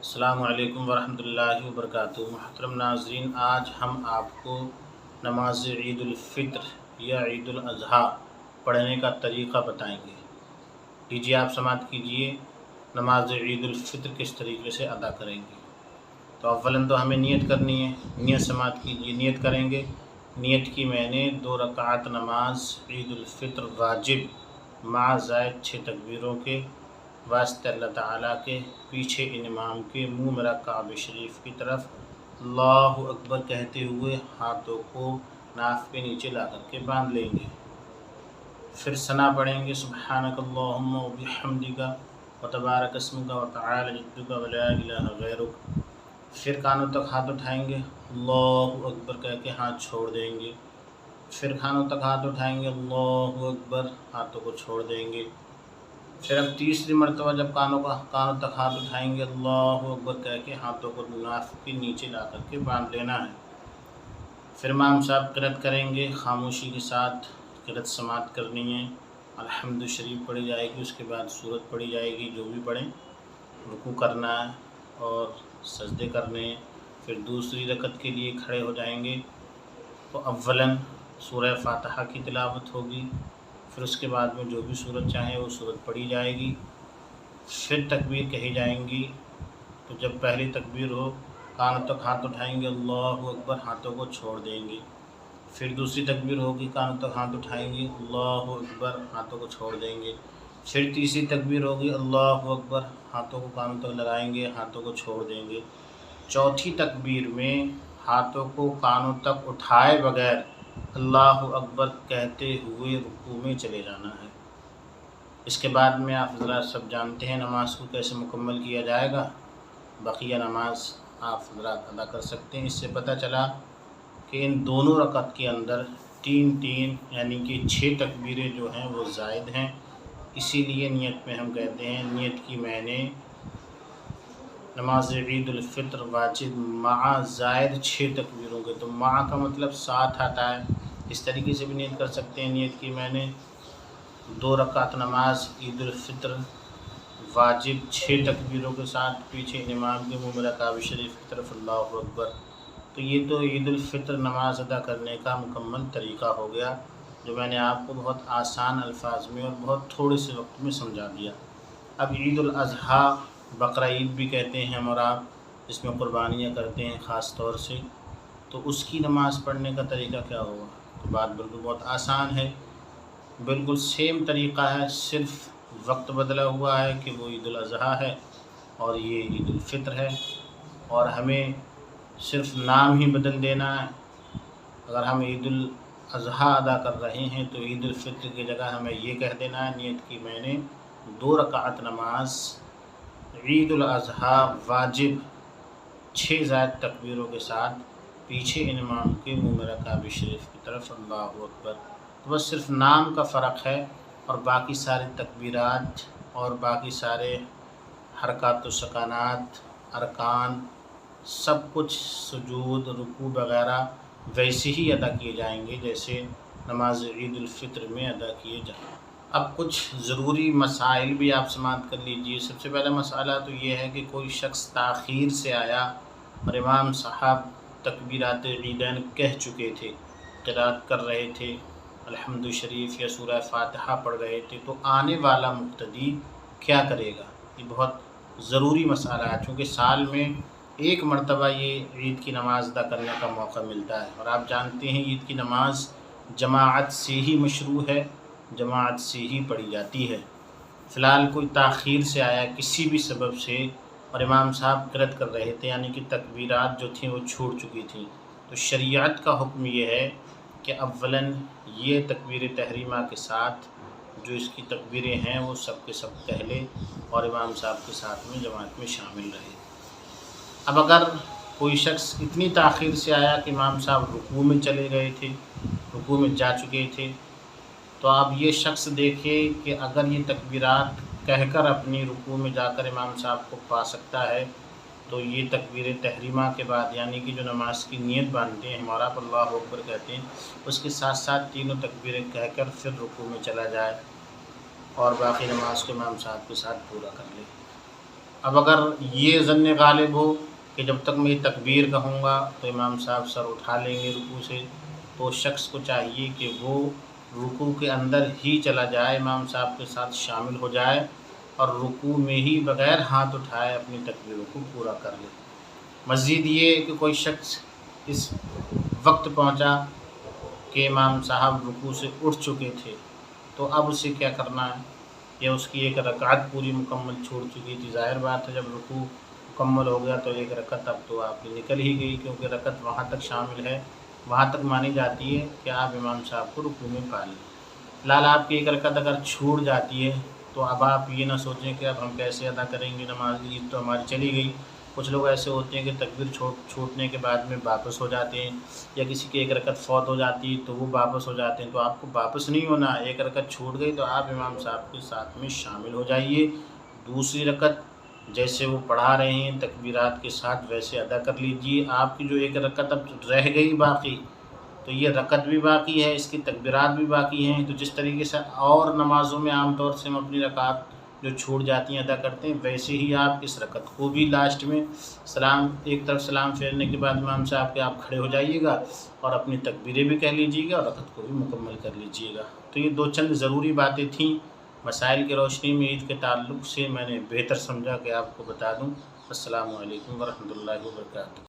अस्सलामु अलैकुम वरहमतुल्लाहि वबरकातुहू। मुहतरम नाज़रीन, आज हम आपको नमाज ईद उल फ़ित्र या ईद उल अज़हा पढ़ने का तरीक़ा बताएंगे। लीजिए आप समाअत कीजिए, नमाज ईद उल फ़ित्र किस तरीके से अदा करेंगे। तो अव्वलन तो हमें नियत करनी है। नियत समाअत कीजिए, नियत करेंगे। नियत की मैंने 2 रकात नमाज ईद उल फ़ित्र वाजिब मा ज़ायद 6 तकबीरों के वास्ते अल्लाह ताला के, पीछे इमाम के, मुँह मेरा काबे शरीफ की तरफ अल्लाहु अकबर कहते हुए हाथों को नाफ के नीचे ला करके बांध लेंगे। फिर सना पढ़ेंगे, सुब्हानकल्लाहुम्मा व बिहम्दिका व तबारक अस्मुका व तआला जद्दुका व ला इलाहा गैरुक। फिर कानों तक हाथ उठाएंगे, अल्लाहु अकबर कह के हाथ छोड़ देंगे। फिर कानों तक हाथ उठाएंगे, अल्लाहु अकबर, हाथों को छोड़ देंगे। फिर अब तीसरी मरतबा जब कानों तक हाथ उठाएंगे, अल्लाहु अकबर कह के हाथों को नाफ के नीचे ला करके बांध लेना है। फिर इमाम साहब क़िरात करेंगे, खामोशी के साथ क़िरात समाअत करनी है। अल्हम्दु शरीफ पढ़ी जाएगी, उसके बाद सूरत पढ़ी जाएगी, जो भी पढ़ें। रुकू करना है और सजदे करने हैं। फिर दूसरी रकत के लिए खड़े हो जाएंगे तो अव्वलन सूरह फातिहा की तिलावत होगी। फिर उसके बाद में जो भी सूरत चाहे वो सूरत पढ़ी जाएगी। फिर तकबीर कही जाएंगी। तो जब पहली तकबीर हो, कानों तक हाथ उठाएंगे, अल्लाहु अकबर, हाथों को छोड़ देंगे। फिर दूसरी तकबीर होगी, कानों तक हाथ उठाएंगे, अल्लाहु अकबर, हाथों को छोड़ देंगे। फिर तीसरी तकबीर होगी, अल्लाहु अकबर, हाथों को कानों तक लगाएंगे, हाथों को छोड़ देंगे। चौथी तकबीर में हाथों को कानों तक उठाए बगैर अल्लाहु अकबर कहते हुए रुकू में चले जाना है। इसके बाद में आप हज़रात सब जानते हैं नमाज को कैसे मुकम्मल किया जाएगा। बकिया नमाज आप हज़रात अदा कर सकते हैं। इससे पता चला कि इन दोनों रकत के अंदर 3-3 यानी कि 6 तकबीरें जो हैं वो ज़ायद हैं। इसीलिए नियत में हम कहते हैं, नियत की मैंने नमाज ईद उल फ़ित्र वाजिब मा ज़ायद 6 तकबीरों के। तो मा का मतलब साथ आता है, इस तरीके से भी नियत कर सकते हैं। नियत की मैंने 2 रकात नमाज ईद उल फ़ित्र वाजिब 6 तकबीरों के साथ, पीछे इमाम के, मुँह मेरा काबे शरीफ की तरफ अल्लाहु अकबर। तो ये तो ईद उल फ़ित्र नमाज अदा करने का मुकम्मल तरीक़ा हो गया, जो मैंने आपको बहुत आसान अल्फाज में और बहुत थोड़े से वक्त में समझा दिया। अब ईद उल अज़हा, बकरा ईद भी कहते हैं हम और आप, इसमें क़ुरबानियाँ करते हैं ख़ास तौर से। तो उसकी नमाज़ पढ़ने का तरीक़ा क्या होगा? तो बात बिल्कुल बहुत आसान है, बिल्कुल सेम तरीक़ा है, सिर्फ़ वक्त बदला हुआ है कि वो ईद उल अज़हा है और ये ईद उल फ़ित्र है। और हमें सिर्फ़ नाम ही बदल देना है। अगर हम ईद उल अज़हा अदा कर रहे हैं तो ईद उल फ़ित्र की जगह हमें ये कह देना है, नियत की मैंने 2 रकात नमाज ईद उल अज़हा वाजिब 6 ज़ायद तकबीरों के साथ, पीछे इमाम के, मुँह मेरा काबे शरीफ की तरफ अल्लाहु अकबर। तो बस सिर्फ नाम का फ़र्क है और बाकी सारे तकबीरात और बाकी सारे हरकात व सकानात, अरकान, सब कुछ सुजूद, रुकू वग़ैरह वैसे ही अदा किए जाएंगे जैसे नमाज ईद उल फ़ित्र में अदा किए जाएँ। अब कुछ ज़रूरी मसाइल भी आप समाअत कर लीजिए। सबसे पहला मसाला तो ये है कि कोई शख्स ताख़ीर से आया और इमाम साहब तकबीरात ईदैन कह चुके थे, क़िराअत कर रहे थे, अल्हम्दु शरीफ या सूरह फातिहा पढ़ रहे थे, तो आने वाला मुक़्तदी क्या करेगा? ये बहुत ज़रूरी मसाला है, चूँकि साल में एक मरतबा ये ईद की नमाज़ अदा करने का मौका मिलता है। और आप जानते हैं ईद की नमाज़ जमाअत से ही मशरू है, जमाअत से ही पढ़ी जाती है। फ़िलहाल कोई ताख़ीर से आया किसी भी सबब से और इमाम साहब क़िराअत कर रहे थे, यानी कि तकबीरात जो थीं वो छूट चुकी थी, तो शरीयत का हुक्म ये है कि अव्वलन ये तकबीर तहरीमा के साथ जो इसकी तकबीरें हैं वो सब के सब पहले और इमाम साहब के साथ में जमात में शामिल रहे। अब अगर कोई शख्स इतनी ताख़ीर से आया कि इमाम साहब रुकू में चले गए थे, रुकू में जा चुके थे, तो आप ये शख्स देखें कि अगर ये तकबीरात कहकर अपनी रुकू में जाकर इमाम साहब को पा सकता है, तो ये तकबीर तहरीमा के बाद, यानी कि जो नमाज की नीयत बांधते हैं हमारा अल्लाहु अकबर कहते हैं, उसके साथ साथ तीनों तकबीरें कहकर फिर रुकू में चला जाए और बाकी नमाज को इमाम साहब के साथ पूरा कर ले। اب اگر یہ ظن غالب ہو کہ جب تک میں تکبیر کہوں گا تو امام صاحب سر اٹھا لیں گے رکوع سے، تو شخص کو چاہیے کہ وہ رکوع کے اندر ہی چلا جائے، امام صاحب کے ساتھ شامل ہو جائے اور رکوع میں ہی بغیر ہاتھ اٹھائے اپنی تکبیروں کو پورا کر لے۔ مزید یہ کہ کوئی شخص اس وقت پہنچا کہ امام صاحب رکوع سے اٹھ چکے تھے، تو اب اسے کیا کرنا ہے؟ یا اس کی ایک رکعت پوری مکمل چھوڑ چکی تھی، ظاہر بات ہے جب رکوع مکمل ہو گیا تو ایک رکعت اب تو آپ کی نکل ہی گئی، کیونکہ رکعت وہاں تک شامل ہے، وہاں تک مانی جاتی ہے کہ آپ امام صاحب کو رکوع میں پا لیں۔ فی الحال آپ کی ایک رکعت اگر چھوٹ جاتی ہے تو اب آپ یہ نہ سوچیں کہ اب ہم کیسے ادا کریں گے نماز، عید تو ہماری چلی گئی۔ کچھ لوگ ایسے ہوتے ہیں کہ تکبیر چھوٹنے کے بعد میں واپس ہو جاتے ہیں، یا کسی کی ایک رکعت فوت ہو جاتی ہے تو وہ واپس ہو جاتے ہیں، تو آپ کو واپس نہیں ہونا، ایک رکعت چھوٹ گئی تو آپ امام صاحب کے ساتھ میں شامل ہو جائیے، دوسری رکعت جیسے وہ پڑھا رہے ہیں تکبیرات کے ساتھ ویسے ادا کر لیجیے۔ آپ کی جو ایک رکعت اب رہ گئی باقی، تو یہ رکعت بھی باقی ہے، اس کی تکبیرات بھی باقی ہیں، تو جس طریقے سے اور نمازوں میں عام طور سے ہم اپنی رکعت جو چھوٹ جاتی ہیں ادا کرتے ہیں، ویسے ہی آپ اس رکعت کو بھی لاسٹ میں ایک طرف سلام پھیرنے کے بعد امام صاحب کے آپ کھڑے ہو جائیے گا اور اپنی تکبیریں بھی کہہ لیجیے گا اور رکعت کو بھی مکمل کر لیجیے گا۔ تو یہ دو چند ضروری باتیں تھیں، مسائل کی روشنی میں عید کے تعلق سے میں نے بہتر سمجھا کہ آپ کو بتا دوں۔ السلام علیکم ورحمۃ اللہ وبرکاتہ۔